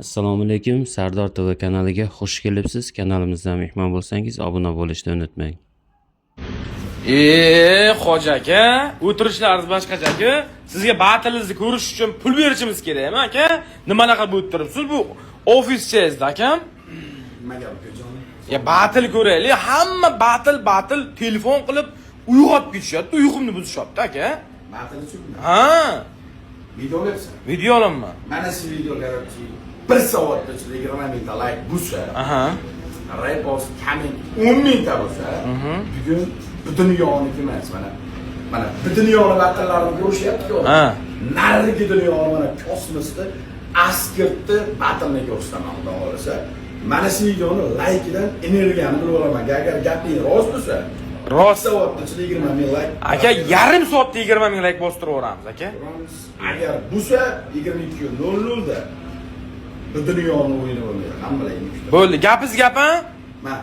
Assalomu alaykum, Sardor TV kanaliga xush kelibsiz. Kanalimizdan mehmon bo'lsangiz, obuna bo'lishni unutmang. Hoji aka, o'tirishlaringiz boshqacha aka. Sizga batilingizni ko'rish uchun pul berishimiz kerakmi aka? Nimalar qilib o'tiribsiz bu ofischangizda akam? Nimaga ukajon? Ya batil ko'raylik. Hamma batil telefon qilib uyg'otib ketishyapti, uyqumni buzishyapti aka. Batilchi? Ha, Video olyapsan. video olaman. Mana shu videolarni 1 soatda 20 mingta like bo'lsa, Aha. repost kamin 10 mingta bo'lsa, bugun butun dunyoniki emas mana butun dunyoni vakillarini ko'rishyapti-ku. Ha. Narigi dunyoni mana kosmosda askarni batilni ko'rsataman xudo xolasa. Mana shu videoni like-dan energiyani bilib olaman. Agar gaping rost bo'lsa, Rost. soatda 20 ming like. Aka, yarim soatda 20 ming like bostiraveramiz aka. Agar bo'lsa 22:00 da bu dunyoni o'yini bo'lmaydi. Hamma bilan. Bo'ldi, gapingiz gap-a? Ma